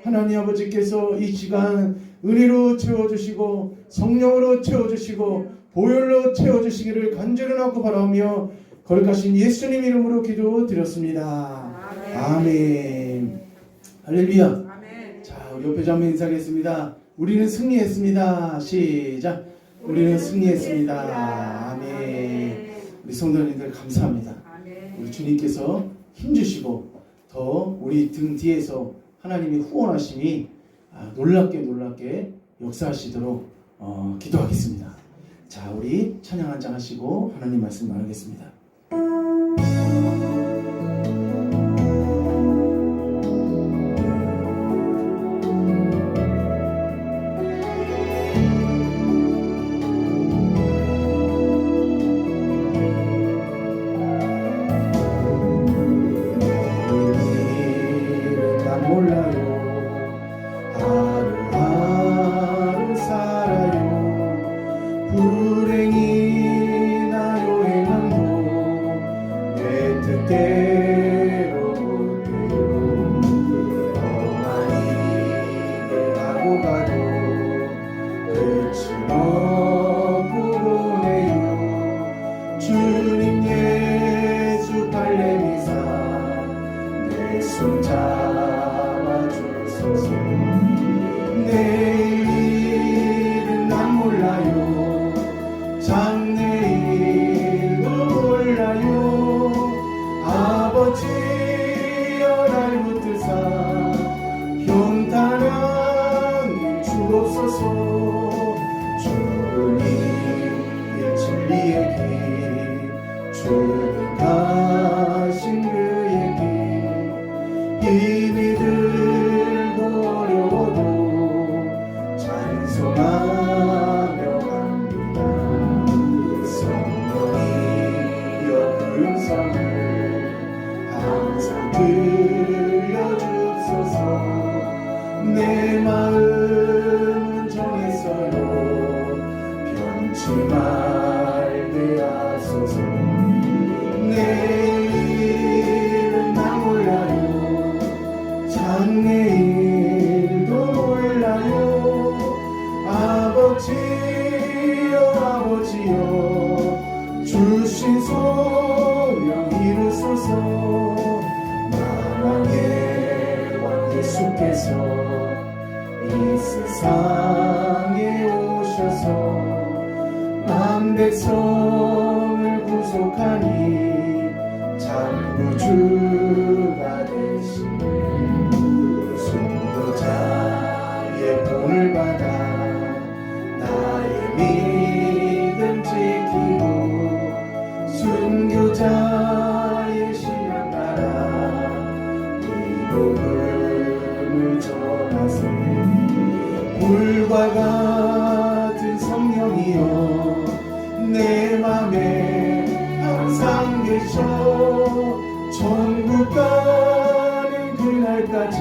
하나님 아버지께서 이 시간 은혜로 채워주시고 성령으로 채워주시고 보혈로 채워주시기를 간절히 하고 바라며 거룩하신 예수님 이름으로 기도드렸습니다. 아멘. 할렐루야. 자, 우리 옆에 자매 인사하겠습니다. 우리는 승리했습니다. 시작. 우리는 승리했습니다. 아멘. 우리 성도님들 감사합니다. 우리 주님께서 힘주시고 더 우리 등 뒤에서 하나님의 후원하심이 놀랍게 역사하시도록 기도하겠습니다. 자, 우리 찬양 한장 하시고 하나님 말씀 나누겠습니다. 내 마음은 정했어요. 변치 말게 하소서. 내일은 나 몰라요. 장래일도 몰라요. 아버지여 주신 소명 이루소서. 만왕의 왕 예수께서 이 세상에 오셔서 만 백성을 구속하니 참 구주가 되시네. 순교자의 본을 받아 나의 믿음 지키고 순교자의 신앙 따라 이 복음을 전하세. 불과 같은 성령이여 내 맘에 항상 계셔. 천국 가는 그날까지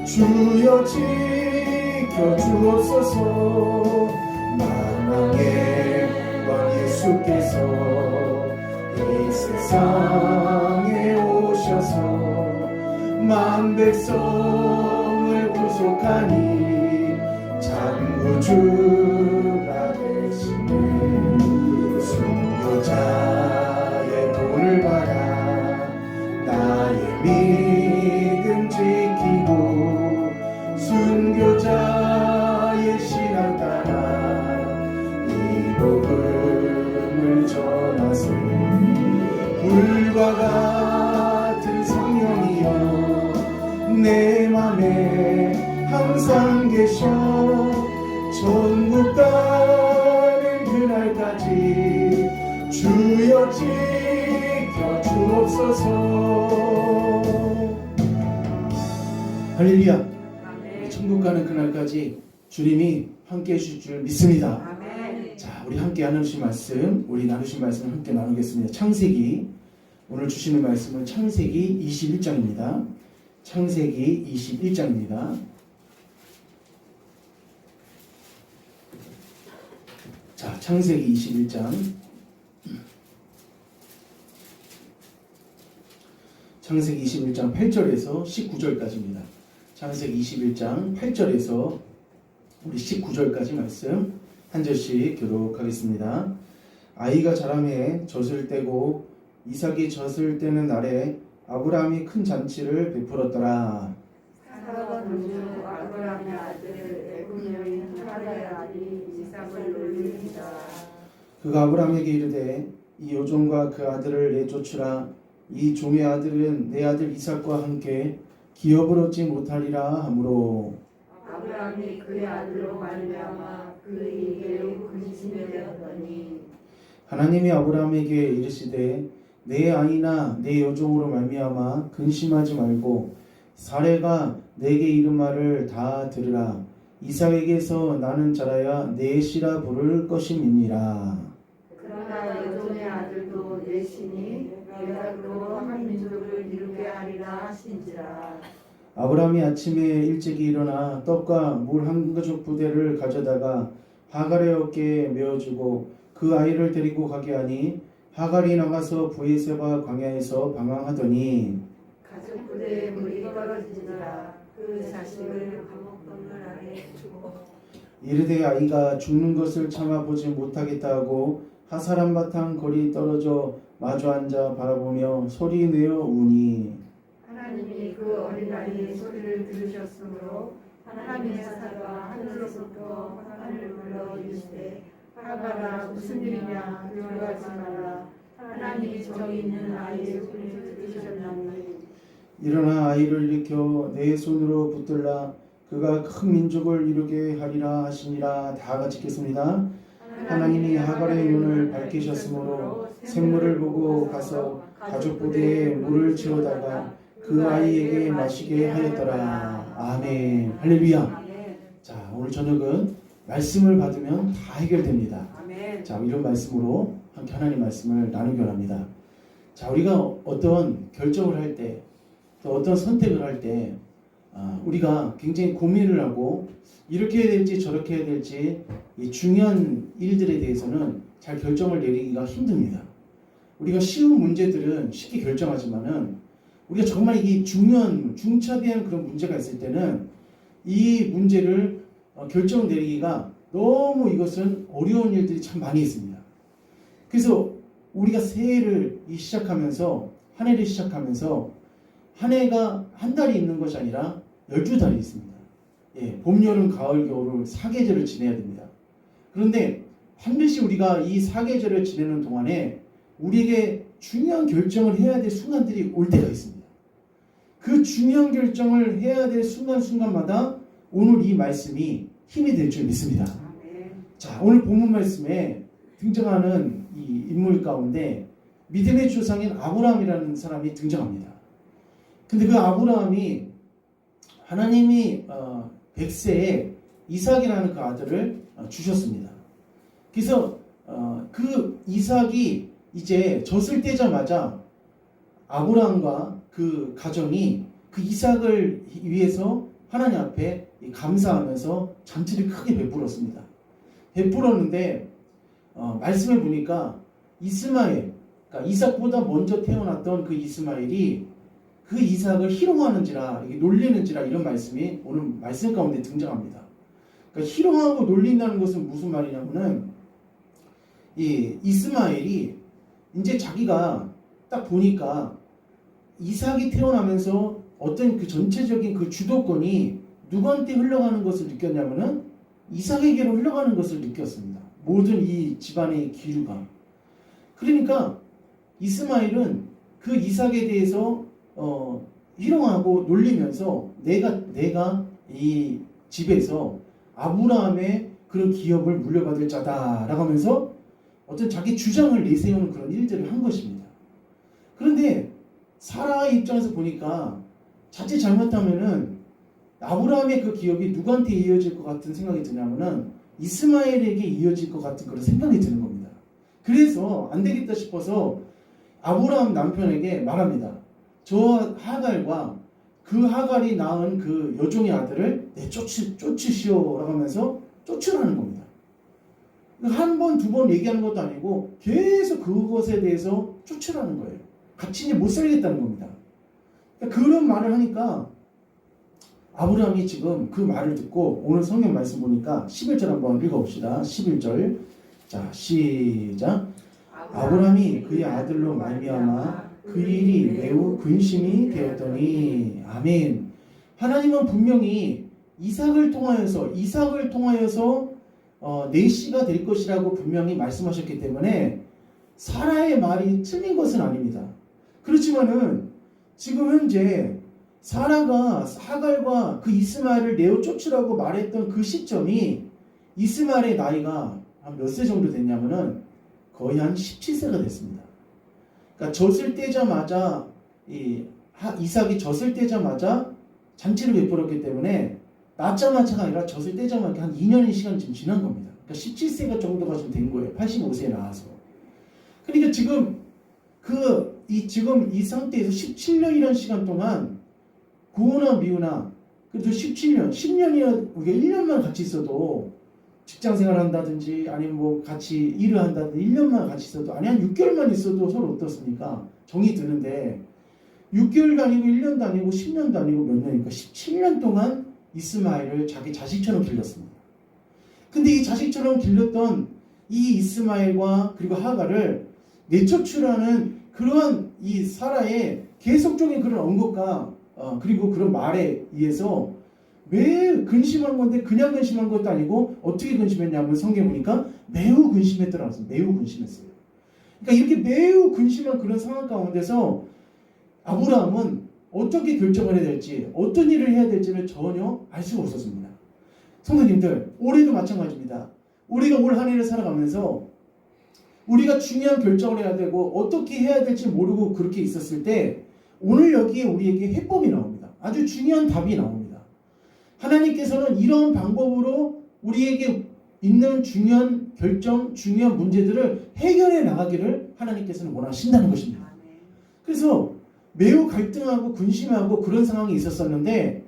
주여 지켜 주옵소서. 만왕의 왕 예수께서 이 세상에 오셔서 만 백성을 구속하니 구주가 되시네. 순교자의 본을 받아 나의 믿음 지키고 순교자의 신앙 따라 이 복음을 전하세. 불과 같은 성령이여 내 맘에 항상 계셔. 천국 가는 그날까지 주여 지켜 주옵소서. 할렐루야. 천국 가는 그날까지 주님이 함께 해주실 줄 믿습니다. 아멘. 자, 우리 함께 나누신 말씀, 함께 나누겠습니다. 창세기, 오늘 주시는 말씀은 창세기 21장입니다. 창세기 21장입니다. 자, 창세기 21장. 창세기 21장 8절에서 19절까지입니다. 창세기 21장 8절에서 우리 19절까지 말씀 한 절씩 교독하겠습니다. 아이가 자라매 젖을 떼고 이삭이 젖을 떼는 날에 아브라함이 큰 잔치를 베풀었더라. 사라가 누주 아브라함의 아들 애굽 여인 하갈의 아들이 이삭을 놀리니라. 그가 아브라함에게 이르되 이 여종과 그 아들을 내쫓으라. 이 종의 아들은 내 아들 이삭과 함께 기업을 얻지 못하리라 하므로 아브라함이 그의 아들로 말미암아 그에게 근심이 되었더니 하나님이 아브라함에게 이르시되 내 아이나 내 여종으로 말미암아 근심하지 말고 사레가 내게 이른 말을 다 들으라. 이삭에게서 나는 자라야 내 씨라 부를 것임이니라. 그러나 여종의 아들도 내 신이 내가 그로 한 민족을 이루게 하리라 하신지라. 아브라함이 아침에 일찍이 일어나 떡과 물 한 가죽 부대를 가져다가 하갈의 어깨에 메어주고 그 아이를 데리고 가게 하니 하갈이 나가서 브에세바 광야에서 방황하더니 가죽 부대에 물이 떨어지니라. 그 자식을 감옥문을 아래 두고 이르되 아이가 죽는 것을 참아보지 못하겠다 하고 하사람 바탕 거리 떨어져 마주 앉아 바라보며 소리 내어 우니 하나님이 그 어린아이의 소리를 들으셨으므로 하나님의 사자가 하늘로부터 하나님을 불러 이르시되 하갈아 무슨 일이냐 두려워하지 말라. 하나님이 저기 있는 아이의 소리를 들으셨나니 일어나 아이를 일으켜 내 손으로 붙들라. 그가 큰 민족을 이루게 하리라 하시니라. 다 같이 읽겠습니다. 하나님이 하갈의 눈을 밝히셨으므로 샘물을 보고 가서 가죽 부대에 물을 채우다가 그 아이에게 마시게 하였더라. 아멘. 할렐루야. 자, 오늘 저녁은 말씀을 받으면 다 해결됩니다. 자, 이런 말씀으로 함께 하나님 말씀을 나누기 원합니다. 자, 우리가 어떤 결정을 할 때, 또 어떤 선택을 할 때, 우리가 굉장히 고민을 하고 이렇게 해야 될지 저렇게 해야 될지 이 중요한 일들에 대해서는 잘 결정을 내리기가 힘듭니다. 우리가 쉬운 문제들은 쉽게 결정하지만은 우리가 정말 이 중요한 중차대한 그런 문제가 있을 때는 이 문제를 결정 내리기가 너무 이것은 어려운 일들이 참 많이 있습니다. 그래서 우리가 새해를 시작하면서 한 해를 시작하면서 한 해가 한 달이 있는 것이 아니라 12달이 있습니다. 예, 봄, 여름, 가을, 겨울을 4계절을 지내야 됩니다. 그런데 반드시 우리가 이 4계절을 지내는 동안에 우리에게 중요한 결정을 해야 될 순간들이 올 때가 있습니다. 그 중요한 결정을 해야 될 순간순간마다 오늘 이 말씀이 힘이 될 줄 믿습니다. 자, 오늘 본문 말씀에 등장하는 이 인물 가운데 믿음의 조상인 아브라함이라는 사람이 등장합니다. 근데 그 아브라함이 하나님이 100세에 이삭이라는 그 아들을 주셨습니다. 그래서 그 이삭이 이제 젖을 떼자마자 아브라함과 그 가정이 그 이삭을 위해서 하나님 앞에 감사하면서 잔치를 크게 베풀었습니다. 베풀었는데 말씀해 보니까 이스마엘, 그러니까 이삭보다 먼저 태어났던 그 이스마엘이 그 이삭을 희롱하는지라 놀리는지라 이런 말씀이 오늘 말씀 가운데 등장합니다. 그러니까 희롱하고 놀린다는 것은 무슨 말이냐면은 이 이스마엘이 이제 자기가 딱 보니까 이삭이 태어나면서 어떤 그 전체적인 그 주도권이 누구한테 흘러가는 것을 느꼈냐면은 이삭에게로 흘러가는 것을 느꼈습니다. 모든 이 집안의 기류가. 그러니까 이스마엘은 그 이삭에 대해서 희롱하고 놀리면서 내가 이 집에서 아브라함의 그런 기업을 물려받을 자다라고 하면서 어떤 자기 주장을 내세우는 그런 일들을 한 것입니다. 그런데 사라의 입장에서 보니까 자칫 잘못하면은 아브라함의 그 기업이 누구한테 이어질 것 같은 생각이 드냐면은 이스마엘에게 이어질 것 같은 그런 생각이 드는 겁니다. 그래서 안 되겠다 싶어서 아브라함 남편에게 말합니다. 저 하갈과 그 하갈이 낳은 그 여종의 아들을 쫓으시오라고 하면서 쫓으라는 겁니다. 한 번, 두 번 얘기하는 것도 아니고 계속 그것에 대해서 쫓으라는 거예요. 같이 이제 못 살겠다는 겁니다. 그런 말을 하니까 아브라함이 지금 그 말을 듣고 오늘 성경 말씀 보니까 11절 한번 읽어봅시다. 11절. 자, 시작. 아브라함이 그의 아들로 말미암아 그 일이 매우 근심이 되었더니. 아멘. 하나님은 분명히 이삭을 통하여서 내시가 될 것이라고 분명히 말씀하셨기 때문에 사라의 말이 틀린 것은 아닙니다. 그렇지만은 지금 현재 사라가 하갈과 그 이스마엘을 내어 쫓으라고 말했던 그 시점이 이스마엘의 나이가 한 몇 세 정도 됐냐면은 거의 한 17세가 됐습니다. 그러니까 젖을 떼자마자 이삭이 젖을 떼자마자 잔치를 베풀었기 때문에 낳자마자가 아니라 젖을 떼자마자 한 2년의 시간이 지금 지난 겁니다. 그러니까 17세가 정도가 좀 된 거예요. 85세에 나와서. 그러니까 지금 이 상태에서 17년이라는 시간 동안 고우나 미우나 그래도 10년이나 우리가 1년만 같이 있어도 직장 생활 한다든지 아니면 뭐 같이 일을 한다든지 1년만 같이 있어도 아니 한 6개월만 있어도 서로 어떻습니까? 정이 드는데 6개월도 아니고 1년도 아니고 10년도 아니고 몇 년이니까 17년 동안 이스마엘을 자기 자식처럼 길렀습니다. 근데 이 자식처럼 길렀던 이 이스마엘과 그리고 하갈을 내쫓으라는 그러한 이 사라의 계속적인 그런 언급과 그리고 그런 말에 의해서 매우 근심한 건데 그냥 근심한 것도 아니고 어떻게 근심했냐면 성경 보니까 매우 근심했더라고요. 매우 근심했어요. 그러니까 이렇게 매우 근심한 그런 상황 가운데서 아브라함은 어떻게 결정을 해야 될지 어떤 일을 해야 될지를 전혀 알 수가 없었습니다. 성도님들 올해도 마찬가지입니다. 우리가 올 한 해를 살아가면서 우리가 중요한 결정을 해야 되고 어떻게 해야 될지 모르고 그렇게 있었을 때 오늘 여기에 우리에게 해법이 나옵니다. 아주 중요한 답이 나옵니다. 하나님께서는 이런 방법으로 우리에게 있는 중요한 결정, 중요한 문제들을 해결해 나가기를 하나님께서는 원하신다는 것입니다. 그래서 매우 갈등하고 근심하고 그런 상황이 있었었는데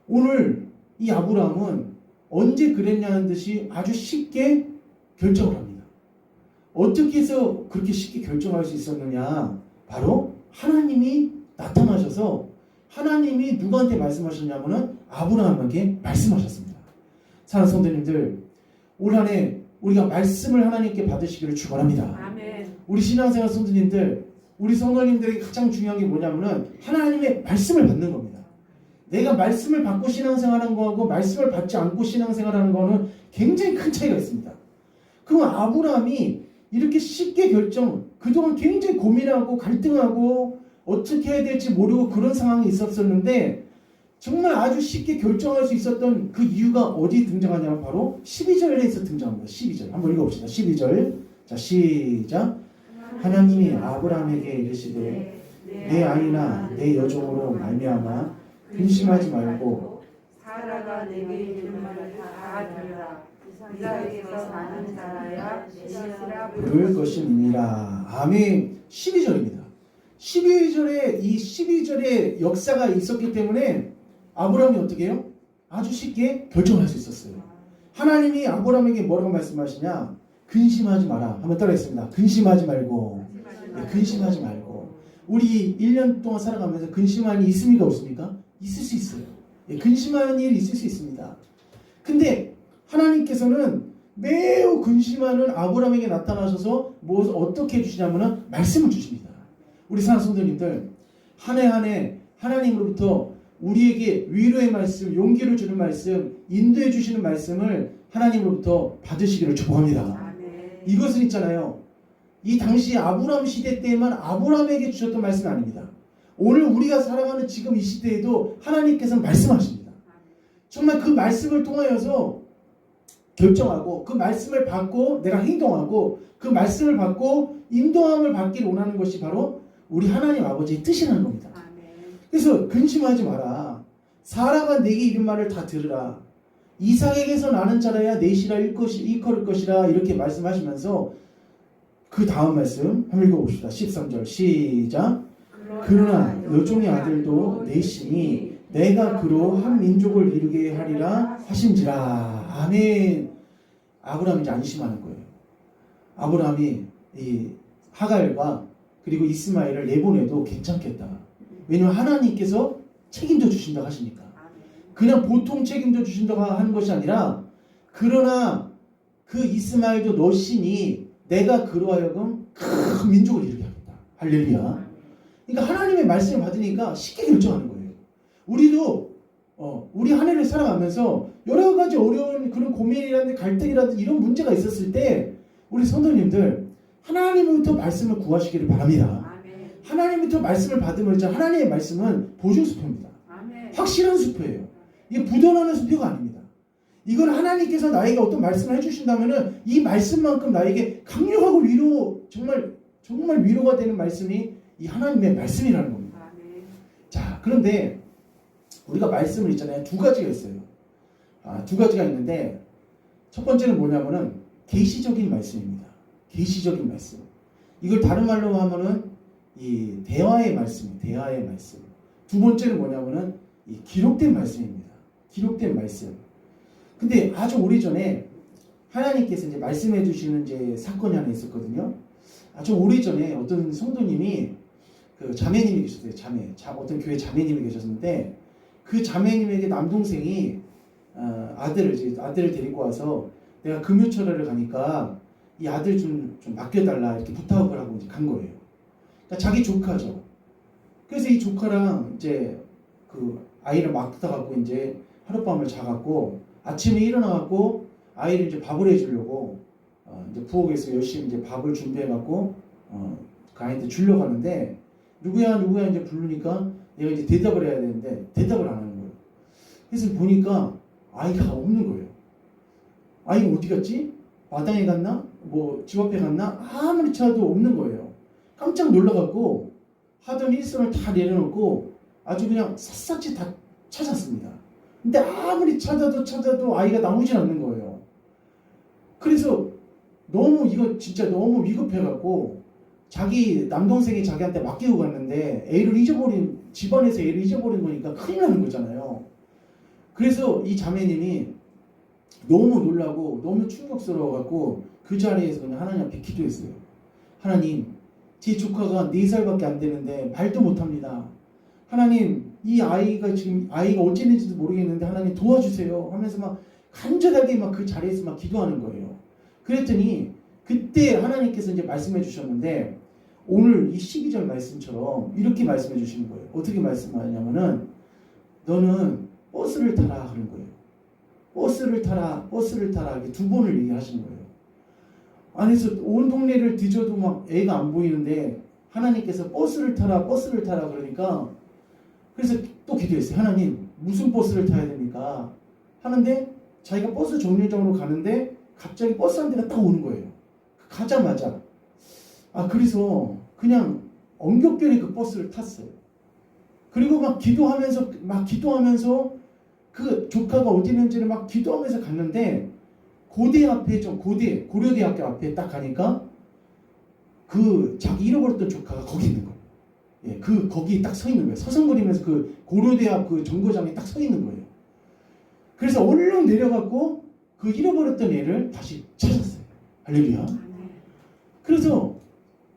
오늘 이 아브라함은 언제 그랬냐는 듯이 아주 쉽게 결정을 합니다. 어떻게 해서 그렇게 쉽게 결정할 수 있었느냐? 바로 하나님이 나타나셔서 하나님이 누구한테 말씀하셨냐면은 아브라함에게 말씀하셨습니다. 사랑하는 성도님들, 올 한 해 우리가 말씀을 하나님께 받으시기를 축원합니다. 아멘. 우리 신앙생활 성도님들, 우리 성도님들에게 가장 중요한 게 뭐냐면은 하나님의 말씀을 받는 겁니다. 내가 말씀을 받고 신앙생활하는 거하고 말씀을 받지 않고 신앙생활하는 거는 굉장히 큰 차이가 있습니다. 그럼 아브라함이 이렇게 쉽게 그동안 굉장히 고민하고 갈등하고 어떻게 해야 될지 모르고 그런 상황이 있었었는데 정말 아주 쉽게 결정할 수 있었던 그 이유가 어디 등장하냐면 바로 12절에서 등장합니다. 12절 한번 읽어봅시다. 12절 자 시작. 하나님이 아브라함에게 이르시되 내 아이나 내 여종으로 말미암아 근심하지 말고 사라가 내게 이르는 말을 다 들으라. 이삭에게서 나는 자라야 메시아라 부를 것이니라. 아멘. 12절입니다. 12절의 역사가 있었기 때문에 아브라함이 어떻게 해요? 아주 쉽게 결정할 수 있었어요. 하나님이 아브라함에게 뭐라고 말씀하시냐? 근심하지 마라. 한번 따라했습니다. 근심하지 말고. 네, 근심하지 말고. 우리 1년 동안 살아가면서 근심한 일이 있습니까? 없습니까? 있을 수 있어요. 네, 근심하는 일이 있을 수 있습니다. 근데 하나님께서는 매우 근심하는 아브라함에게 나타나셔서 무엇을 어떻게 해주시냐면 말씀을 주십니다. 우리 사랑하는 성도님들, 한 해 한 해 하나님으로부터 우리에게 위로의 말씀, 용기를 주는 말씀, 인도해 주시는 말씀을 하나님으로부터 받으시기를 축복합니다. 이것은 있잖아요. 이 당시 아브라함 시대 때만 아브라함에게 주셨던 말씀이 아닙니다. 오늘 우리가 살아가는 지금 이 시대에도 하나님께서는 말씀하십니다. 정말 그 말씀을 통하여서 결정하고 그 말씀을 받고 내가 행동하고 그 말씀을 받고 인도함을 받기를 원하는 것이 바로 우리 하나님 아버지의 뜻이라는 겁니다. 그래서 근심하지 마라. 사라가 내게 이른 말을 다 들으라. 이삭에게서 나는 자라야 내시라 일컬을 것이라 이렇게 말씀하시면서 그 다음 말씀 한번 읽어봅시다. 13절 시작. 그러나 여종의 아들도 내시니 내가 그로 한 민족을 이루게 하리라 하신지라. 아멘. 아브라함이 이제 안심하는 거예요. 아브라함이 이 하갈과 그리고 이스마엘을 내보내도 괜찮겠다. 왜냐하면 하나님께서 책임져 주신다고 하시니까. 그냥 보통 책임져 주신다고 하는 것이 아니라 그러나 그 이스마엘도 너 신이 내가 그로 하여금 큰 민족을 이루게 하겠다. 할렐루야. 그러니까 하나님의 말씀을 받으니까 쉽게 결정하는 거예요. 우리도 우리 한 해를 살아가면서 여러 가지 어려운 그런 고민이라든지 갈등이라든지 이런 문제가 있었을 때 우리 성도님들 하나님부터 말씀을 구하시기를 바랍니다. 아멘. 하나님부터 말씀을 받으면 하나님의 말씀은 보증수표입니다. 아멘. 확실한 수표예요. 이게 묻어나는 수표가 아닙니다. 이건 하나님께서 나에게 어떤 말씀을 해주신다면은 이 말씀만큼 나에게 강력하고 정말 위로가 되는 말씀이 이 하나님의 말씀이라는 겁니다. 아멘. 자, 그런데 우리가 말씀을 있잖아요. 두 가지가 있어요. 두 가지가 있는데 첫 번째는 뭐냐면은 계시적인 말씀입니다. 계시적인 말씀. 이걸 다른 말로 하면은 이 대화의 말씀, 대화의 말씀. 두 번째는 뭐냐면은 이 기록된 말씀입니다. 기록된 말씀. 근데 아주 오래전에 하나님께서 이제 말씀해 주시는 이제 사건이 하나 있었거든요. 아주 오래전에 어떤 성도님이 그 자매님이 계셨어요. 어떤 교회 자매님이 계셨는데 그 자매님에게 남동생이 아들을 데리고 와서 내가 금요철회를 가니까 이 아들 좀 맡겨달라 이렇게 부탁을 하고 이제 간 거예요. 그러니까 자기 조카죠. 그래서 이 조카랑 이제 그 아이를 맡다갖고 이제 하룻밤을 자갖고 아침에 일어나갖고 아이를 이제 밥을 해주려고 이제 부엌에서 열심히 이제 밥을 준비해갖고 그 아이한테 주려고 하는데 누구야 이제 부르니까 얘가 이제 대답을 해야 되는데 대답을 안 하는 거예요. 그래서 보니까 아이가 없는 거예요. 아이가 어디 갔지? 마당에 갔나? 뭐 집 앞에 갔나? 아무리 찾아도 없는 거예요. 깜짝 놀라갖고 하던 일선을 다 내려놓고 아주 그냥 샅샅이 다 찾았습니다. 근데 아무리 찾아도 아이가 나오질 않는 거예요. 그래서 이거 진짜 너무 위급해갖고 자기 남동생이 자기한테 맡기고 갔는데 집안에서 애를 잊어버린 거니까 큰일 나는 거잖아요. 그래서 이 자매님이 너무 놀라고 너무 충격스러워갖고 그 자리에서 그냥 하나님 앞에 기도했어요. 하나님, 제 조카가 4살밖에 안 되는데 말도 못합니다. 하나님, 이 아이가 어찌는지도 모르겠는데 하나님 도와주세요 하면서 막 간절하게 막 그 자리에서 막 기도하는 거예요. 그랬더니 그때 하나님께서 이제 말씀해 주셨는데 오늘 이 12절 말씀처럼 이렇게 말씀해 주시는 거예요. 어떻게 말씀하냐면은 너는 버스를 타라 하는 거예요. 버스를 타라 이렇게 두 번을 얘기하시는 거예요. 안에서 온 동네를 뒤져도 막 애가 안 보이는데 하나님께서 버스를 타라 그러니까 그래서 또 기도했어요. 하나님, 무슨 버스를 타야 됩니까? 하는데 자기가 버스 정류장으로 가는데 갑자기 버스 한 대가 딱 오는 거예요. 가자마자. 그래서 그냥 엉겹결에 그 버스를 탔어요. 그리고 막 기도하면서 그 조카가 어디 있는지를 막 기도하면서 갔는데 고려대학교 앞에 딱 가니까 그 자기 잃어버렸던 조카가 거기 있는 거예요. 예, 거기 딱 서 있는 거예요. 서성거리면서 그 고려대학 그 정거장에 딱 서 있는 거예요. 그래서 얼른 내려갖고 그 잃어버렸던 애를 다시 찾았어요. 할렐루야. 그래서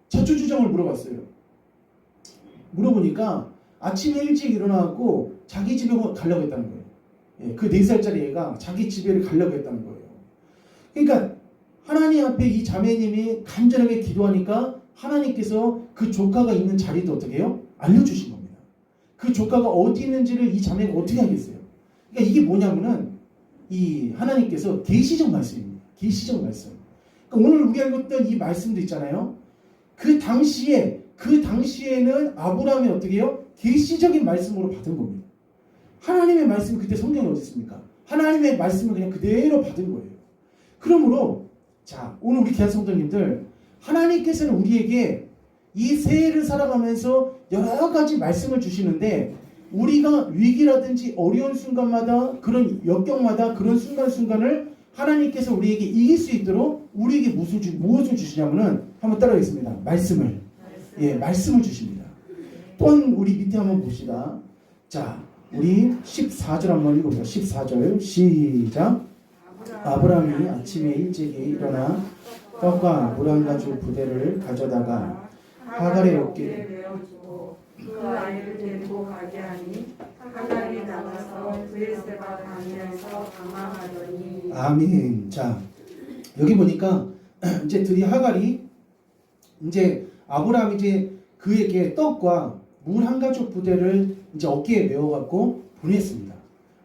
자초지종을 물어봤어요. 물어보니까 아침에 일찍 일어나갖고 자기 집에 가려고 했다는 거예요. 예, 그 4살짜리 애가 자기 집에를 가려고 했다는 거예요. 그러니까 하나님 앞에 이 자매님이 간절하게 기도하니까 하나님께서 그 조카가 있는 자리도 어떻게 해요? 알려주신 겁니다. 그 조카가 어디 있는지를 이 자매가 어떻게 하겠어요? 그러니까 이게 뭐냐면은 이 하나님께서 계시적 말씀입니다. 계시적 말씀. 그러니까 오늘 우리가 읽었던 이 말씀도 있잖아요. 그 당시에는 아브라함이 어떻게 해요? 계시적인 말씀으로 받은 겁니다. 하나님의 말씀이 그때 성경에 어디 있습니까? 하나님의 말씀을 그냥 그대로 받은 거예요. 그러므로 자, 오늘 우리 귀한 성도님들, 하나님께서는 우리에게 이 새해를 살아가면서 여러 가지 말씀을 주시는데 우리가 위기라든지 어려운 순간마다 그런 역경마다 그런 순간순간을 하나님께서 우리에게 이길 수 있도록 우리에게 무엇을 주시냐면은 한번 따라하겠습니다. 말씀을 주십니다. 또한 우리 밑에 한번 봅시다. 자, 우리 14절 한번 읽어보자. 14절 시작. 아브라함이 아침에 일찍이 일어나 떡과 물 한 가죽 부대를 가져다가 하갈의 어깨에 메어주고 그 아이를 데리고 가게 하니 하갈이 나가서 브에세바 방에서 방황하더니 아멘. 자, 여기 보니까 이제 드디어 하갈이 이제 아브라함이 이제 그에게 떡과 물 한 가죽 부대를 이제 어깨에 메워갖고 보냈습니다.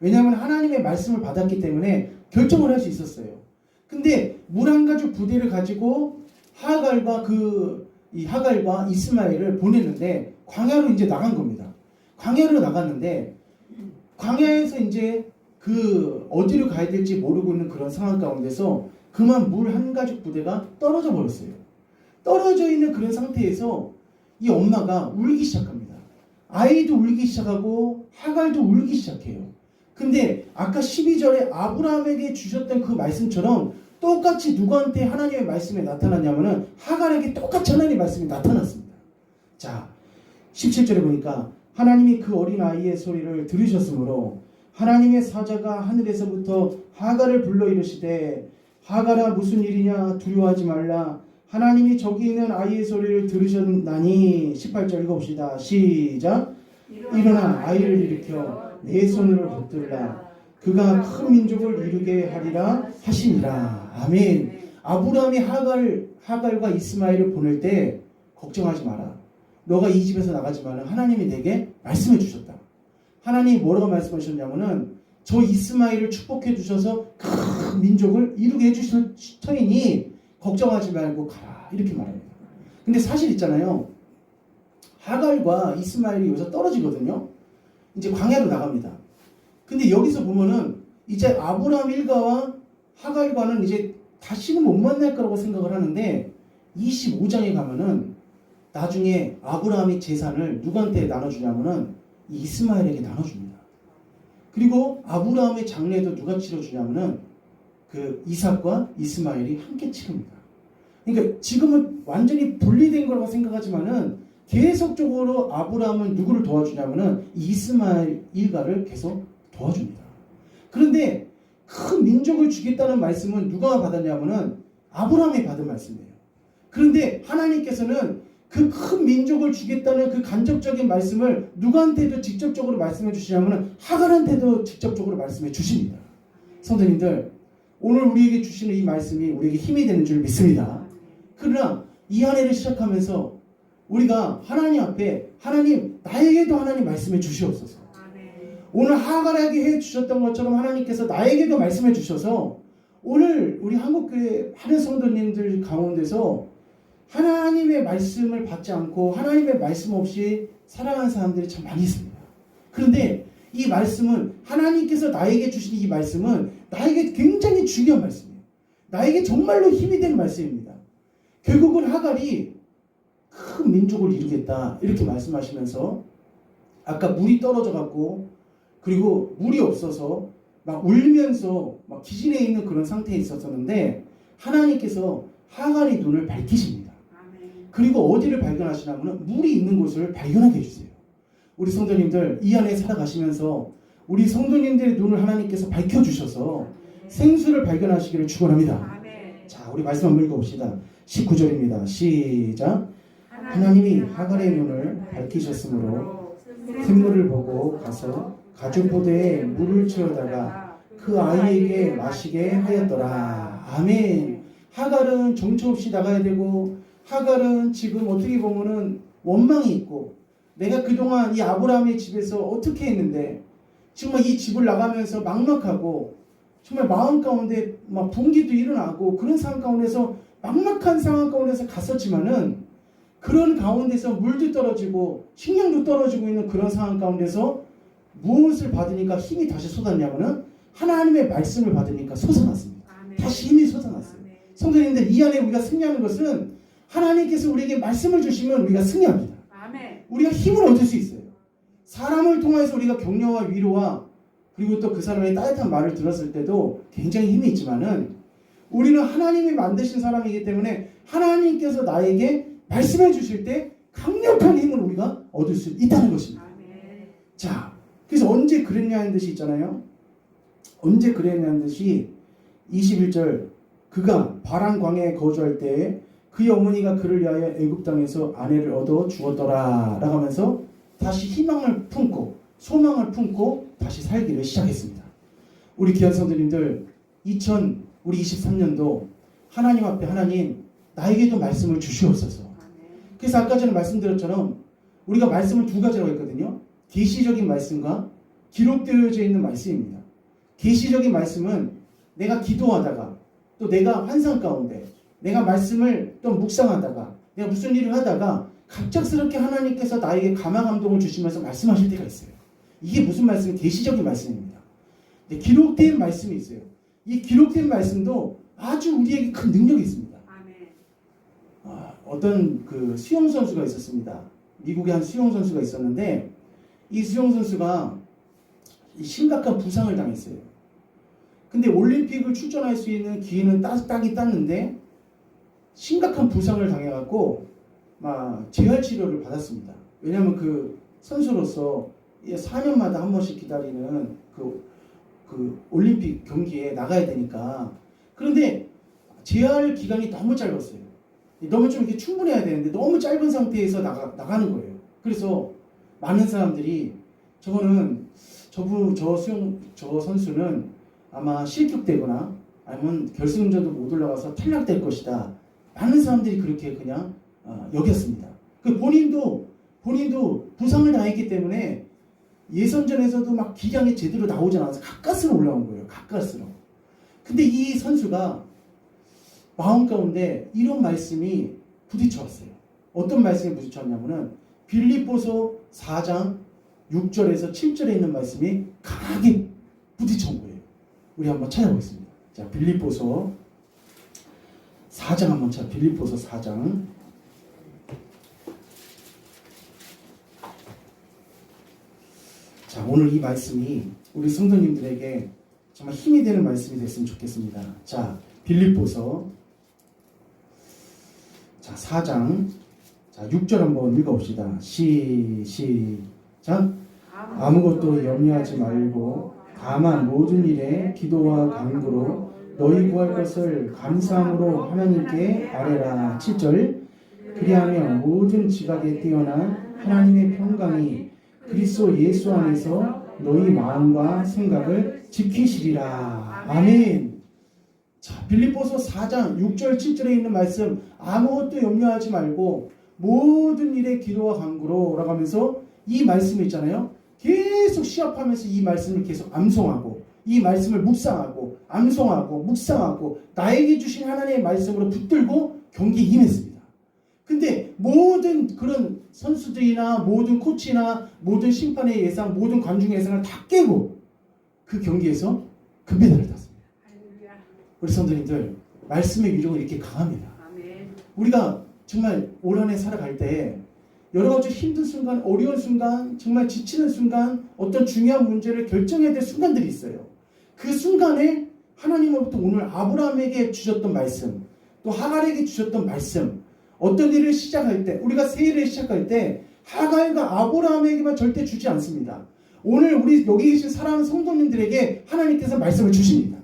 왜냐하면 하나님의 말씀을 받았기 때문에 결정을 할 수 있었어요. 근데 물 한 가죽 부대를 가지고 하갈과 이스마엘을 보냈는데 광야로 이제 나간 겁니다. 광야로 나갔는데 광야에서 이제 그 어디로 가야 될지 모르고 있는 그런 상황 가운데서 그만 물 한 가죽 부대가 떨어져 버렸어요. 떨어져 있는 그런 상태에서 이 엄마가 울기 시작합니다. 아이도 울기 시작하고 하갈도 울기 시작해요. 근데 아까 12절에 아브라함에게 주셨던 그 말씀처럼 똑같이 누구한테 하나님의 말씀이 나타났냐면은 하갈에게 똑같이 하나님의 말씀이 나타났습니다. 자, 17절에 보니까 하나님이 그 어린 아이의 소리를 들으셨으므로 하나님의 사자가 하늘에서부터 하갈을 불러 이르시되 하갈아 무슨 일이냐 두려워하지 말라 하나님이 저기 있는 아이의 소리를 들으셨나니 18절 읽어봅시다. 시작. 일어나 아이를 일으켜 내 손으로 붙들라 그가 큰 민족을 이루게 하리라 하시니라. 아멘. 아브라함이 하갈과 이스마엘을 보낼 때 걱정하지 마라. 너가 이 집에서 나가지만 하나님이 내게 말씀해 주셨다. 하나님이 뭐라고 말씀하셨냐면은 저 이스마엘을 축복해 주셔서 큰 민족을 이루게 해주실 터이니 걱정하지 말고 가라 이렇게 말합니다. 근데 사실 있잖아요. 하갈과 이스마엘이 여기서 떨어지거든요. 이제 광야로 나갑니다. 근데 여기서 보면은 이제 아브라함 일가와 하갈과는 이제 다시는 못 만날 거라고 생각을 하는데 25장에 가면은 나중에 아브라함이 재산을 누구한테 나눠주냐면은 이스마엘에게 나눠줍니다. 그리고 아브라함의 장례도 누가 치러주냐면은 그 이삭과 이스마엘이 함께 치릅니다. 그러니까 지금은 완전히 분리된 거라고 생각하지만은 계속적으로 아브라함은 누구를 도와주냐면은 이스마엘 일가를 계속 도와줍니다. 그런데 큰 민족을 주겠다는 말씀은 누가 받았냐면은 아브라함이 받은 말씀이에요. 그런데 하나님께서는 그 큰 민족을 주겠다는 그 간접적인 말씀을 누구한테도 직접적으로 말씀해 주시냐면은 하갈한테도 직접적으로 말씀해 주십니다. 성도님들, 오늘 우리에게 주시는 이 말씀이 우리에게 힘이 되는 줄 믿습니다. 그러나 이 한 해를 시작하면서 우리가 하나님 앞에 하나님 나에게도 하나님 말씀해 주시옵소서. 오늘 하갈에게 해 주셨던 것처럼 하나님께서 나에게도 말씀해 주셔서 오늘 우리 한국교회 많은 성도님들 가운데서 하나님의 말씀을 받지 않고 하나님의 말씀 없이 살아가는 사람들이 참 많이 있습니다. 그런데 이 말씀은 하나님께서 나에게 주신 이 말씀은 나에게 굉장히 중요한 말씀이에요. 나에게 정말로 힘이 되는 말씀입니다. 결국은 하갈이 큰 민족을 이루겠다 이렇게 말씀하시면서 아까 물이 떨어져 갖고 그리고 물이 없어서 막 울면서 막 기진해 있는 그런 상태에 있었었는데 하나님께서 하갈의 눈을 밝히십니다. 그리고 어디를 발견하시냐면 물이 있는 곳을 발견하게 해주세요. 우리 성도님들 이 안에 살아가시면서 우리 성도님들의 눈을 하나님께서 밝혀주셔서 생수를 발견하시기를 축원합니다. 자, 우리 말씀 한번 읽어봅시다. 19절입니다. 시작. 하나님이 하갈의 눈을 밝히셨으므로 샘물을 보고 가서 가죽보대에 물을 채우다가 그 아이에게 마시게 하였더라. 아멘. 하갈은 정처 없이 나가야 되고 하갈은 지금 어떻게 보면은 원망이 있고 내가 그동안 이 아브라함의 집에서 어떻게 했는데 정말 이 집을 나가면서 막막하고 정말 마음 가운데 막 분기도 일어나고 그런 상황 가운데서 막막한 상황 가운데서 갔었지만은 그런 가운데서 물도 떨어지고 식량도 떨어지고 있는 그런 상황 가운데서 무엇을 받으니까 힘이 다시 솟았냐면은 하나님의 말씀을 받으니까 솟아났습니다. 다시 힘이 솟아났어요. 성도님들 이 안에 우리가 승리하는 것은 하나님께서 우리에게 말씀을 주시면 우리가 승리합니다. 우리가 힘을 얻을 수 있어요. 사람을 통해서 우리가 격려와 위로와 그리고 또 그 사람의 따뜻한 말을 들었을 때도 굉장히 힘이 있지만은 우리는 하나님이 만드신 사람이기 때문에 하나님께서 나에게 말씀해 주실 때 강력한 힘을 우리가 얻을 수 있다는 것입니다. 자, 그래서 언제 그랬냐는 듯이 있잖아요. 언제 그랬냐는 듯이 21절 그가 바란 광야에 거주할 때에 그의 어머니가 그를 위하여 애굽 땅에서 아내를 얻어 주었더라 라고 하면서 다시 희망을 품고 소망을 품고 다시 살기를 시작했습니다. 우리 귀한 성도님들, 우리 23년도 하나님 앞에 하나님 나에게도 말씀을 주시옵소서. 그래서 아까 전에 말씀드렸처럼 우리가 말씀을 두 가지라고 했거든요. 계시적인 말씀과 기록되어져 있는 말씀입니다. 계시적인 말씀은 내가 기도하다가 또 내가 환상 가운데 내가 말씀을 또 묵상하다가 내가 무슨 일을 하다가 갑작스럽게 하나님께서 나에게 감화 감동을 주시면서 말씀하실 때가 있어요. 이게 무슨 말씀이에요? 계시적인 말씀입니다. 기록된 말씀이 있어요. 이 기록된 말씀도 아주 우리에게 큰 능력이 있습니다. 어떤 그 수영 선수가 있었습니다. 미국의 한 수영 선수가 있었는데 이 수영 선수가 심각한 부상을 당했어요. 근데 올림픽을 출전할 수 있는 기회는 따긴 땄는데 심각한 부상을 당해갖고 막 재활 치료를 받았습니다. 왜냐하면 그 선수로서 4년마다 한 번씩 기다리는 그 올림픽 경기에 나가야 되니까. 그런데 재활 기간이 너무 짧았어요. 너무 좀 이렇게 충분해야 되는데 너무 짧은 상태에서 나가는 거예요. 그래서 많은 사람들이 저 선수는 아마 실격되거나 아니면 결승전도 못 올라가서 탈락될 것이다. 많은 사람들이 그렇게 그냥 여겼습니다. 본인도 부상을 당했기 때문에 예선전에서도 막 기량이 제대로 나오지 않아서 가까스로 올라온 거예요. 가까스로. 근데 이 선수가 마음 가운데 이런 말씀이 부딪혀왔어요. 어떤 말씀이 부딪혔냐면은 빌립보서 4장 6절에서 7절에 있는 말씀이 강하게 부딪혀온 거예요. 우리 한번 찾아보겠습니다. 자, 빌립보서 4장 한번 빌립보서 4장. 자, 오늘 이 말씀이 우리 성도님들에게 정말 힘이 되는 말씀이 됐으면 좋겠습니다. 자, 빌립보서 4장 6절 한번 읽어봅시다. 시작. 아무것도 염려하지 말고 다만 모든 일에 기도와 간구로 너희 구할 것을 감사함으로 하나님께 아뢰라. 7절. 그리하면 모든 지각에 뛰어난 하나님의 평강이 그리스도 예수 안에서 너희 마음과 생각을 지키시리라. 아멘. 자, 빌립보서 4장 6절 7절에 있는 말씀, 아무것도 염려하지 말고 모든 일에 기도와 간구로 라고 하면서 이 말씀이 있잖아요. 계속 시합하면서 이 말씀을 계속 암송하고 이 말씀을 묵상하고 암송하고 묵상하고 나에게 주신 하나님의 말씀으로 붙들고 경기에 임했습니다. 근데 모든 그런 선수들이나 모든 코치나 모든 심판의 예상, 모든 관중의 예상을 다 깨고 그 경기에서 금메달을 땄습니다. 우리 성도님들, 말씀의 위력은 이렇게 강합니다. 우리가 정말 올 한 해 살아갈 때 여러 가지 힘든 순간, 어려운 순간, 정말 지치는 순간, 어떤 중요한 문제를 결정해야 될 순간들이 있어요. 그 순간에 하나님으로부터 오늘 아브라함에게 주셨던 말씀, 또 하갈에게 주셨던 말씀, 어떤 일을 시작할 때, 우리가 새해를 시작할 때 하갈과 아브라함에게만 절대 주지 않습니다. 오늘 우리 여기 계신 사랑하는 성도님들에게 하나님께서 말씀을 주십니다.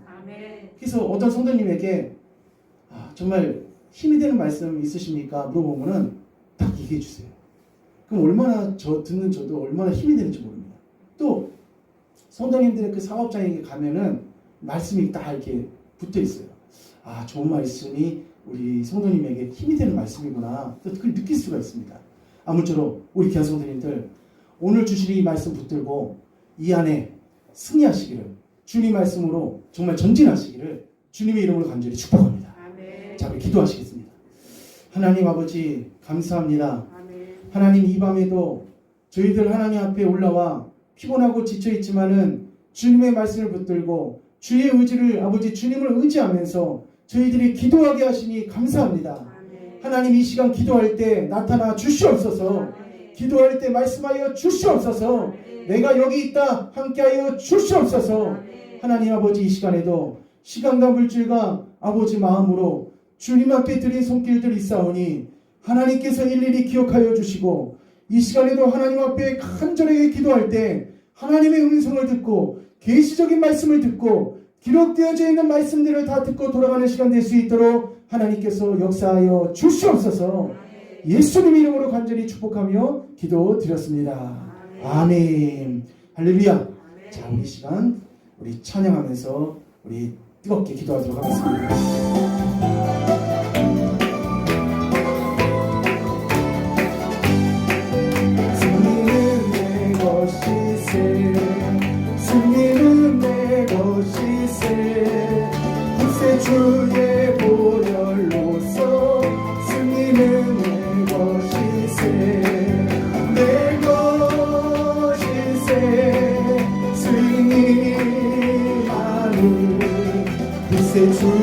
그래서 어떤 성도님에게 정말 힘이 되는 말씀 있으십니까? 물어보면은 딱 얘기해 주세요. 그럼 얼마나 듣는 저도 얼마나 힘이 되는지 모릅니다. 또 성도님들의 그 사업장에 가면은 말씀이 딱 이렇게 붙어 있어요. 좋은 말씀이 우리 성도님에게 힘이 되는 말씀이구나. 또 그걸 느낄 수가 있습니다. 아무쪼록 우리 귀한 성도님들, 오늘 주실 이 말씀 붙들고 이 안에 승리하시기를, 주님 말씀으로 정말 전진하시기를 주님의 이름으로 간절히 축복합니다. 아멘. 자, 우리 기도하시겠습니다. 하나님 아버지 감사합니다. 아멘. 하나님, 이 밤에도 저희들 하나님 앞에 올라와 피곤하고 지쳐있지만은 주님의 말씀을 붙들고 주의 의지를, 아버지 주님을 의지하면서 저희들이 기도하게 하시니 감사합니다. 아멘. 하나님, 이 시간 기도할 때 나타나 주시옵소서. 아멘. 기도할 때 말씀하여 주시옵소서. 아멘. 내가 여기 있다 함께하여 주시옵소서. 아멘. 하나님 아버지, 이 시간에도 시간과 물질과 아버지 마음으로 주님 앞에 드린 손길들이 있사오니 하나님께서 일일이 기억하여 주시고, 이 시간에도 하나님 앞에 간절하게 기도할 때 하나님의 음성을 듣고 계시적인 말씀을 듣고 기록되어져 있는 말씀들을 다 듣고 돌아가는 시간 될 수 있도록 하나님께서 역사하여 주시옵소서. 예수님 이름으로 간절히 축복하며 기도드렸습니다. 아멘. 할렐루야. 자, 우리 시간 우리 찬양하면서 우리 뜨겁게 기도하도록 하겠습니다. 승리는 내 것이세 승리는 내 것이세 구세 주의 보혈로서 승리는 내 것이세 내 것이세 승리하는 구세 주